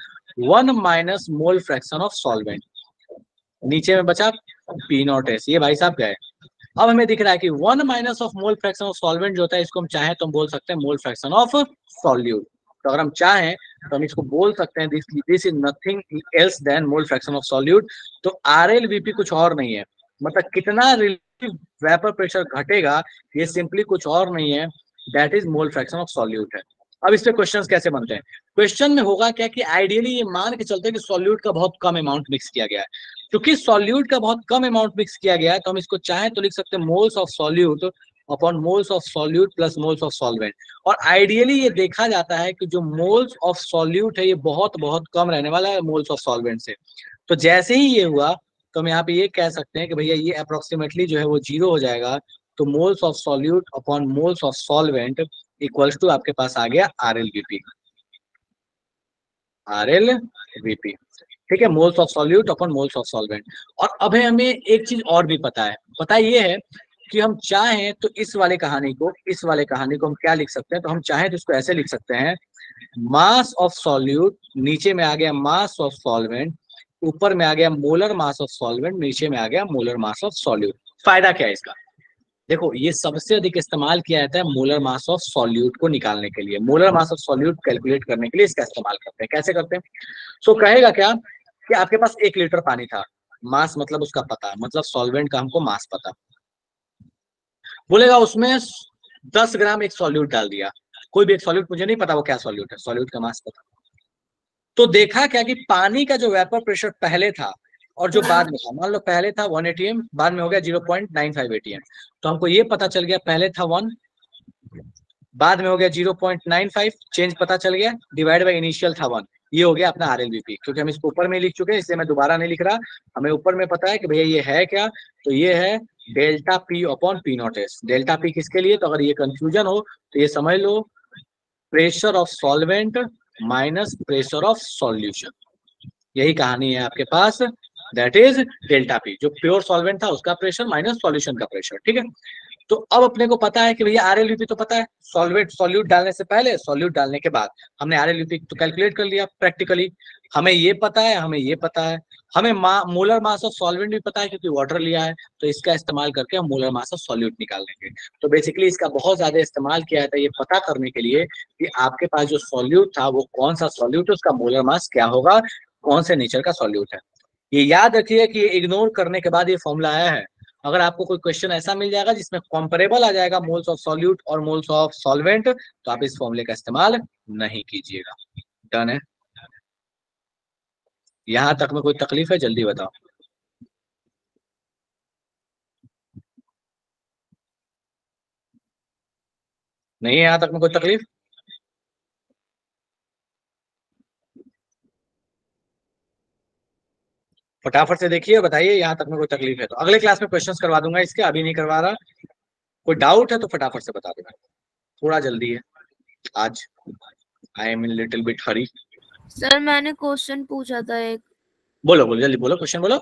1 minus mole fraction of solvent, नीचे में बचा P0S, ये भाई साहब गए। अब हमें दिख रहा है कि 1 minus of mole fraction of solvent जो होता है, इसको हम चाहें तो हम बोल सकते हैं मोल फ्रैक्शन ऑफ सॉल्यूट। तो अगर हम चाहें तो हम इसको बोल सकते हैं this is nothing else than mole fraction of solute. तो RLVP कुछ और नहीं है, मतलब कितना रिलेटिव वेपर प्रेशर घटेगा, ये सिंपली कुछ और नहीं है, that is mole fraction of solute है। अब इस पे क्वेश्चंस कैसे बनते हैं, क्वेश्चन में होगा क्या कि आइडियली ये मान के चलते हैं कि सॉल्यूट का बहुत कम अमाउंट मिक्स किया गया है। क्योंकि सॉल्यूट का बहुत कम अमाउंट मिक्स किया गया है, तो हम इसको चाहें तो लिख सकते हैं moles of solute upon moles of solute plus moles of solvent. और आइडियली ये देखा जाता है कि जो मोल्स ऑफ सॉल्यूट है ये बहुत बहुत कम रहने वाला है मोल्स ऑफ सॉल्वेंट से। तो जैसे ही ये हुआ तो हम यहाँ पे ये कह सकते हैं कि भैया ये अप्रोक्सीमेटली जो है वो 0 हो जाएगा। तो moles of solute upon moles of solvent equals to आपके पास आ गया RLVP। ठीक है, moles of solute upon moles of solvent. और अब हमें एक चीज और भी पता है ये है कि हम चाहें तो इस वाले कहानी को हम क्या लिख सकते हैं, तो हम चाहें तो इसको ऐसे लिख सकते हैं, मास ऑफ सॉल्यूट, नीचे में आ गया मास ऑफ सॉल्वेंट, ऊपर में आ गया मोलर मास ऑफ सॉल्वेंट, नीचे में आ गया मोलर मास ऑफ सॉल्यूट। फायदा क्या है इसका, देखो ये सबसे अधिक इस्तेमाल किया जाता है मोलर मास ऑफ सॉल्यूट को निकालने के लिए, molar mass of solute calculate करने के लिए इसका इस्तेमाल करते हैं। कैसे करते हैं, सो कहेगा क्या कि आपके पास 1 लीटर पानी था, मास मतलब उसका पता, मतलब सॉल्वेंट का हमको मास पता, बोलेगा उसमें 10 ग्राम एक सॉल्यूट डाल दिया, कोई भी एक सॉल्यूट, मुझे नहीं पता वो क्या सॉल्यूट है, सॉल्यूट का मास पता। तो देखा क्या कि पानी का जो वेपर प्रेशर पहले था और जो बाद में था, मान लो पहले था 1 atm, बाद में हो गया 0.95 atm, तो हमको ये पता चल गया पहले था 1, बाद में हो गया 0.95, चेंज पता चल गया, डिवाइड बाय इनिशियल था 1, ये हो गया अपना RLVP। क्योंकि हम इसको ऊपर में लिख चुके हैं इसलिए मैं दोबारा नहीं लिख रहा, हमें ऊपर में पता है कि भैया ये है क्या, तो ये है delta P upon P0S। Delta P किसके लिए, तो अगर ये कंफ्यूजन हो तो ये समझ low pressure of solvent minus pressure of solution, यही कहानी है आपके पास, दैट इज डेल्टा P, जो प्योर सॉल्वेंट था उसका प्रेशर माइनस सॉल्यूशन का प्रेशर। ठीक है, तो अब अपने को पता है कि भैया RLUP तो पता है, सॉल्यूट डालने से पहले, सॉल्यूट डालने के बाद हमने RLUP तो कैलकुलेट कर लिया प्रैक्टिकली। हमें ये पता है, हमें ये पता है, हमें मोलर मास ऑफ सॉल्वेंट भी पता है क्योंकि वाटर लिया है, तो इसका इस्तेमाल करके हम मोलर मास ऑफ सॉल्यूट निकाल लेंगे। तो बेसिकली इसका बहुत ज्यादा इस्तेमाल किया जाता है ये पता करने के लिए कि आपके पास जो सॉल्यूट था वो कौन सा सॉल्यूट है, उसका मोलर मास क्या होगा, कौन से नेचर का सॉल्यूट है। ये याद रखिए कि ये इग्नोर करने के बाद ये फॉर्मूला आया है। अगर आपको कोई क्वेश्चन ऐसा मिल जाएगा जिसमें कंपेरेबल आ जाएगा मोल्स ऑफ सॉल्यूट और मोल्स ऑफ सॉल्वेंट, तो आप इस फॉर्मूले का इस्तेमाल नहीं कीजिएगा। डन है? यहां तक में कोई तकलीफ है? जल्दी बताओ। नहीं है यहां तक में कोई तकलीफ? फटाफट से देखिए, बताइए यहाँ तक में कोई तकलीफ है तो अगले क्लास में क्वेश्चंस करवा दूंगा इसके, अभी नहीं करवा रहा। कोई डाउट है तो फटाफट से बता देना, थोड़ा जल्दी है आज, I am in little bit Hari. Sir मैंने क्वेश्चन पूछा था एक। बोलो बोलो जल्दी बोलो, क्वेश्चन बोलो।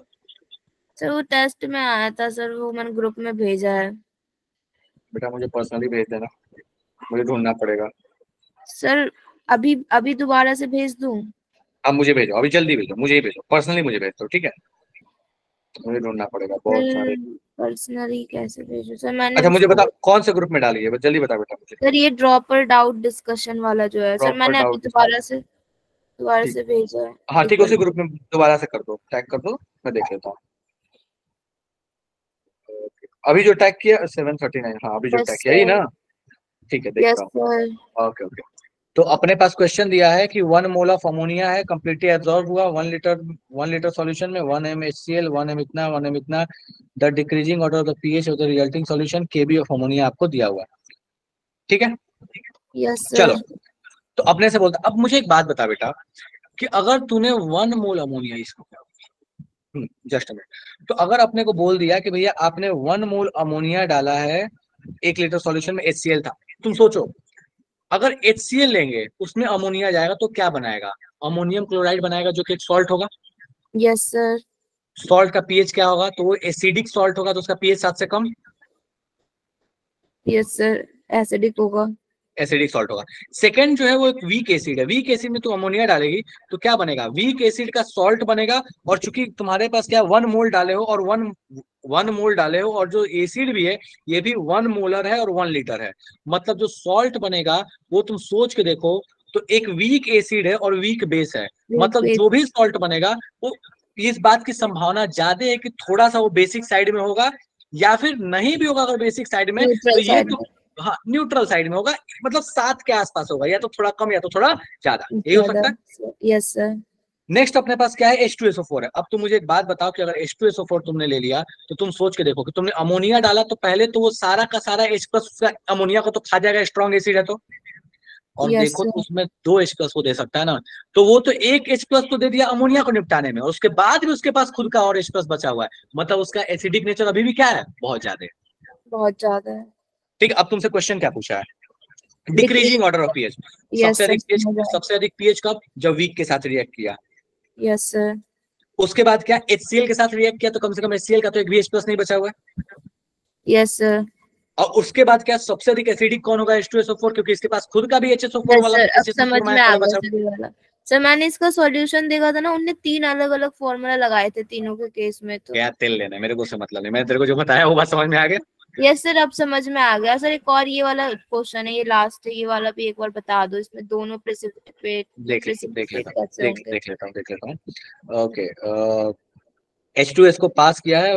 सर वो टेस्ट में आया था सर, वो मैंने ग्रुप में भेजा है। बेटा मुझे पर्सनली भेज देना, मुझे ढूंढना पड़ेगा। सर अभी अभी दोबारा से भेज दूं? अब मुझे भेजो, अभी जल्दी भेजो, मुझे ही भेजो, पर्सनली मुझे भेज दो, ठीक है? मुझे ढूंढना पड़ेगा बहुत सारे। पर्सनली कैसे भेजूं सर? मैंने अच्छा मुझे बता कौन से ग्रुप में डाली है, जल्दी बता बेटा मुझे। सर ये ड्रॉपर डाउट डिस्कशन वाला जो है सर, मैंने अभी दोबारा से भेजा है। हाँ ठीक है, उसी ग्रुप में दोबारा से कर दो, टैग कर दो, मैं देख लेता हूँ। अभी जो टैग किया 739, हाँ अभी जो टैग किया ही ना, ठीक है देख रहा हूँ। ओके ओके, तो अपने पास क्वेश्चन दिया है कि 1 मोल ऑफ अमोनिया है, कंप्लीटली एब्जॉर्ब हुआ 1 लीटर सॉल्यूशन में, 1 m HCl, 1 m इतना, 1 m इतना, the decreasing order of the pH of the resulting solution Kb of ammonia आपको दिया हुआ है, ठीक है? Yes sir. चलो तो अपने से बोलता, अब मुझे एक बात बता बेटा कि अगर तूने 1 मोल अमोनिया, इसको जस्ट मिनट, तो अगर अपने को बोल दिया कि भैया आपने 1 मोल अमोनिया डाला है 1 लीटर सॉल्यूशन में, HCl था, तुम सोचो अगर HCl लेंगे उसमें अमोनिया जाएगा तो क्या बनाएगा? अमोनियम क्लोराइड बनाएगा जो कि एक सॉल्ट होगा। Yes sir. सॉल्ट का पीएच क्या होगा? तो वो एसिडिक सॉल्ट होगा, तो उसका पीएच 7 से कम। यस सर, एसिडिक होगा। एसिडिक सॉल्ट होगा। सेकंड जो है वो एक वीक एसिड है, वीक एसिड में तो अमोनिया डालेगी तो क्या बनेगा? वीक एसिड का सॉल्ट बनेगा। और चूंकि तुम्हारे पास क्या 1 मोल डाले हो और 1 मोल डाले हो और जो एसिड भी है ये भी 1 मोलर है और 1 लीटर है, मतलब जो सॉल्ट बनेगा वो तुम सोच के देखो, तो एक वीक एसिड है और वीक बेस है, मतलब जो भी सॉल्ट बनेगा वो इस बात की संभावना ज्यादा है कि थोड़ा सा वो बेसिक साइड में होगा, या फिर नहीं भी होगा अगर बेसिक साइड में तो ये तो हाँ न्यूट्रल साइड में होगा, मतलब 7 के आसपास होगा, या तो थोड़ा कम या तो थोड़ा ज्यादा, यही हो सकता है। Yes sir. नेक्स्ट अपने पास क्या है? H2SO4 है। अब तुम मुझे एक बात बताओ कि अगर H2SO4 तुमने ले लिया तो तुम सोच के देखो कि तुमने अमोनिया डाला तो पहले तो वो सारा का सारा H+ अमोनिया को तो खा जाएगा, स्ट्रॉन्ग एसिड है तो, और देखो तो उसमें 2 H+ को दे सकता है ना, तो वो तो एक H+ तो दे दिया अमोनिया को निपटाने में, और उसके बाद भी उसके पास खुद का और H+ बचा हुआ है, मतलब उसका एसिडिक नेचर अभी भी क्या है? बहुत ज्यादा है, बहुत ज्यादा है। ठीक। अब तुमसे क्वेश्चन क्या पूछा है? Decreasing order of pH. सबसे अधिक पीएच कब? जब वीक के साथ रिएक्ट किया। Yes sir. उसके बाद क्या? HCl के साथ रिएक्ट किया तो कम से कम HCl का तो एक भी H+ नहीं बचा हुआ है। Yes sir. और उसके बाद क्या? सबसे अधिक एसिडिक कौन होगा? H2SO4, क्योंकि इसके पास खुद का भी HSO4 वाला समझ में आ गया सर। मैंने इसका सॉल्यूशन देखा था ना, उनने 3 अलग अलग फॉर्मूला लगाए थे तीनों के केस में। तो क्या तेल लेना है, मेरे को से मतलब नहीं, मैंने तेरे को जो बताया वो बात समझ में आ गया। यस सर, अब समझ में आ गया सर। एक और ये वाला क्वेश्चन है, ये लास्ट है, ये वाला भी एक बार बता दो, इसमें दोनों प्रेसिपिटेट देख लेता हूँ। ओके, H2S को पास किया है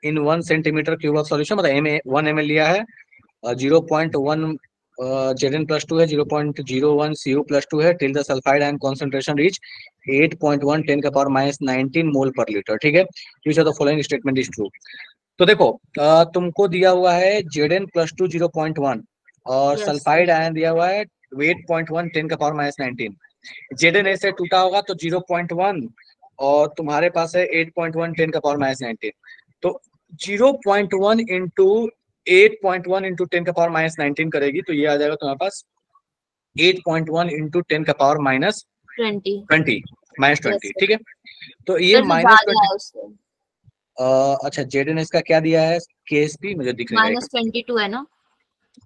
इन 1 सेंटीमीटर क्यूब ऑफ सॉल्यूशन, मतलब 1 ml लिया है, 0.1 Zn+2 है, 0.01 Cu+2 है, till the sulphide ion concentration reach 8.1 10⁻19 मोल पर लीटर, ठीक है? Which of the following statement is true? तो देखो तुमको दिया हुआ है Zn+2 0.1 और सल्फाइड आयन दिया हुआ है 8.1 10⁻19। Zn से टूटा होगा तो 0.1 और तुम्हारे पास है 8.1 10⁻19, तो 0.1 इंटू 8.1 इंटू 10⁻19 करेगी तो ये आ जाएगा तुम्हारे पास 8.1 इंटू 10⁻20 -20, ठीक है? तो ये -20 अच्छा ZNS का क्या दिया है KSP मुझे दिख रहा है -22 है ना?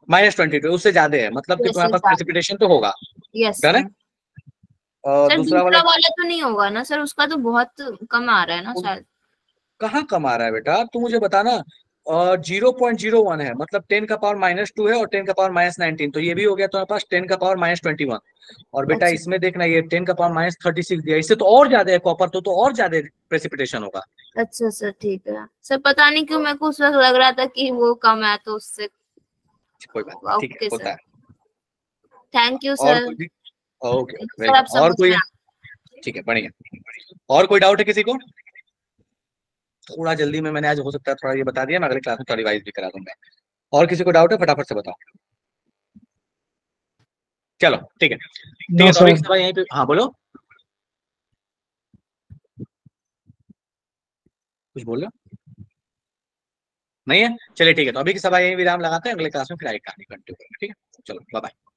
-22 उससे ज्यादा है, मतलब कि Yes, तुम्हारे पास exactly. प्रेसिपिटेशन तो होगा। यस डन है। सर, दूसरा दूसरा वाला वाला तो नहीं होगा ना सर, उसका तो बहुत कम आ रहा है ना शायद। कहाँ कम आ रहा है बेटा, तू मुझे बताना। 0.01 है, मतलब 10 का पावर -2 है और 10 का पावर -19, तो ये भी हो गया तुम्हारे पास 10 का पावर -21। और बेटा अच्छा इसमें देखना ये 10 का पावर -36 दिया, इससे तो और ज्यादा है कॉपर, तो और ज्यादा प्रेसिपिटेशन होगा। अच्छा सर, ठीक है सर। पता नहीं क्यों मेरे को उस वक्त लग रहा था कि वो कम है, तो उससे। कोई बात नहीं, ठीक है, ओके होता सर, है। थैंक यू और सर। कोई भी? ओके, सर आप वेलकम। सब और कोई? बताएं। ठीक है, बढ़िया। और कोई डाउट है किसी को? थोड़ा जल्दी में मैंने आज हो सकता है थोड़ा ये बता दिया, मैं अगले क्लास में थोड़ा रिवाइज भी करा दूंगा। और किसी को डाउट है फटाफट से बताओ। चलो ठीक है, ठीक है, तो अभी सवाल यहीं पे, हाँ बोलो, कुछ बोल रहे हो? नहीं है, चलिए ठीक है, तो अभी की सभा यही विराम लगाते हैं, अगले क्लास में फिर आगे कहानी कंटिन्यू करेंगे। ठीक है, चलो बाय बाय।